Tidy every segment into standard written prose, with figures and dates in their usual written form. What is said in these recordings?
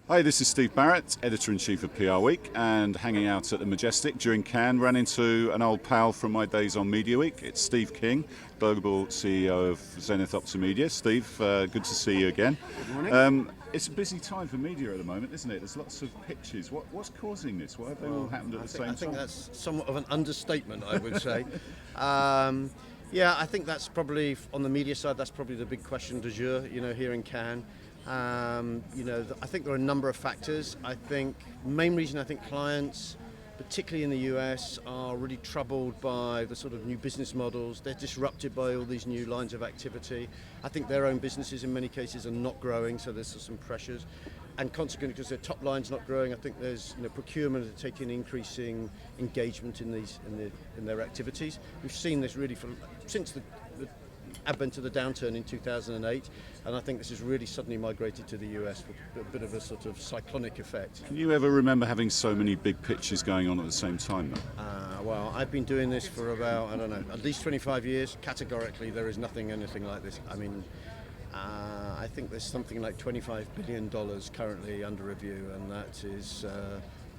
Hi, this is Steve Barrett, Editor-in-Chief of PRWeek, and hanging out at the Majestic during Cannes, ran into an old pal from my days on MediaWeek. It's Steve King, Global CEO of ZenithOptimedia. Steve, good to see you again. Good morning. It's a busy time for media at the moment, isn't it? There's lots of pitches. What's causing this? Why have they all happened at the same time? I think that's somewhat of an understatement, I would say. Yeah, I think that's probably, on the media side, that's probably the big question du jour, here in Cannes. I think there are a number of factors. I think main reason I think clients, particularly in the US, are really troubled by the sort of new business models. They're disrupted by all these new lines of activity. I think their own businesses in many cases are not growing, so there's some pressures. And consequently, because their top line's not growing, I think there's procurement are taking increasing engagement in their activities. We've seen this really since the advent of the downturn in 2008, and I think this has really suddenly migrated to the US with a bit of a sort of cyclonic effect. Can you ever remember having so many big pitches going on at the same time, though? Well, I've been doing this for about, at least 25 years. Categorically, there is anything like this. I think there's something like $25 billion currently under review, and that is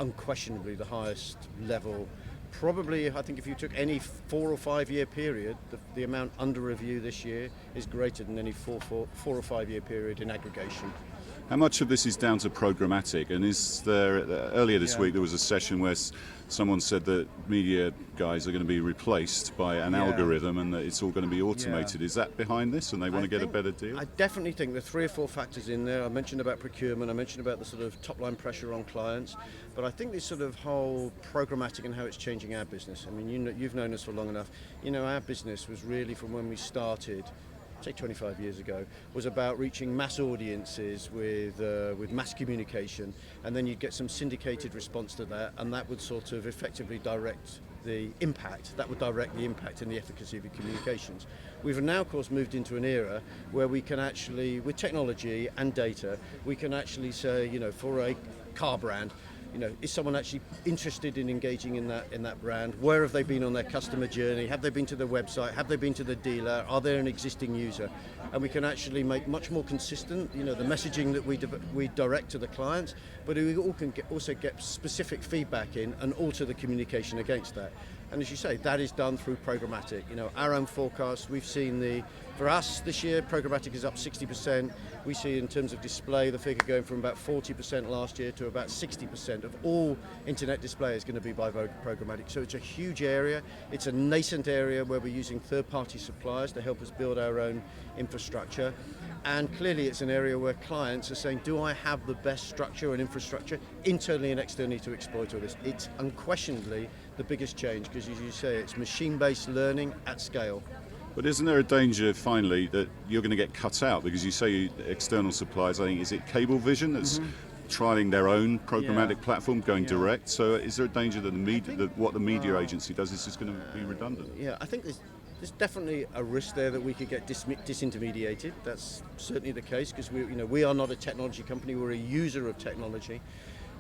unquestionably the highest level. Probably, I think if you took any 4 or 5 year period, the amount under review this year is greater than any 4 or 5 year period in aggregation. How much of this is down to programmatic? And is there, earlier this week there was a session where someone said that media guys are going to be replaced by an algorithm and that it's all going to be automated. Is that behind this and they want to get a better deal? I definitely think there are 3 or 4 factors in there. I mentioned about procurement, I mentioned about the sort of top line pressure on clients, but I think this sort of whole programmatic and how it's changing our business. I mean, you've known us for long enough. Our business was really from when we started, say 25 years ago, was about reaching mass audiences with mass communication, and then you'd get some syndicated response to that, and that would sort of effectively direct the impact. That would direct the impact and the efficacy of your communications. We've now, of course, moved into an era where we can actually, with technology and data, we can actually say, for a car brand, is someone actually interested in engaging in that brand? Where have they been on their customer journey? Have they been to the website? Have they been to the dealer? Are they an existing user? And we can actually make much more consistent, the messaging that we direct to the clients, but we all can also get specific feedback in and alter the communication against that. And as you say, that is done through programmatic. Our own forecast, we've seen for us this year, programmatic is up 60%. We see in terms of display, the figure going from about 40% last year to about 60% of all internet display is going to be by programmatic. So it's a huge area. It's a nascent area where we're using third-party suppliers to help us build our own infrastructure. And clearly it's an area where clients are saying, do I have the best structure and infrastructure internally and externally to exploit all this? It's unquestionably the biggest change because, as you say, it's machine-based learning at scale. But isn't there a danger, finally, that you're going to get cut out? Because you say external suppliers, I think, is it Cablevision that's trialing their own programmatic platform, going direct? So is there a danger that what the media agency does is just going to be redundant? Yeah, I think there's definitely a risk there that we could get disintermediated. That's certainly the case because we are not a technology company, we're a user of technology.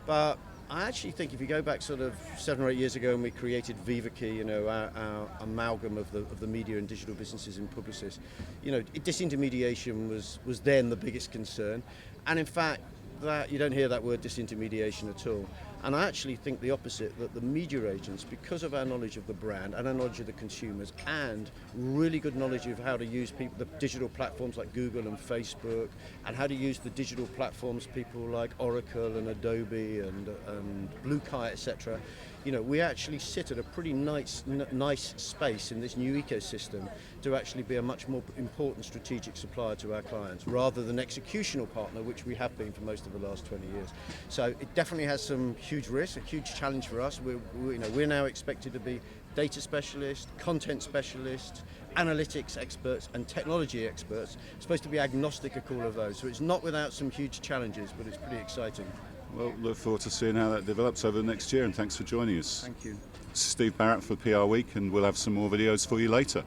But I actually think if you go back sort of 7 or 8 years ago and we created VivaKey, our amalgam of the media and digital businesses in Publicis, disintermediation was then the biggest concern. And in fact, that you don't hear that word disintermediation at all. And I actually think the opposite, that the media agents, because of our knowledge of the brand and our knowledge of the consumers and really good knowledge of how to use the digital platforms like Google and Facebook and how to use the digital platforms people like Oracle and Adobe and Blue Kite, etc. We actually sit at a pretty nice space in this new ecosystem to actually be a much more important strategic supplier to our clients rather than executional partner, which we have been for most of the last 20 years. So it definitely has some huge risk, a huge challenge for us. We're now expected to be data specialists, content specialists, analytics experts and technology experts, supposed to be agnostic of all of those. So it's not without some huge challenges, but it's pretty exciting. Well, look forward to seeing how that develops over the next year, and thanks for joining us. Thank you. Steve Barrett for PRWeek, and we'll have some more videos for you later.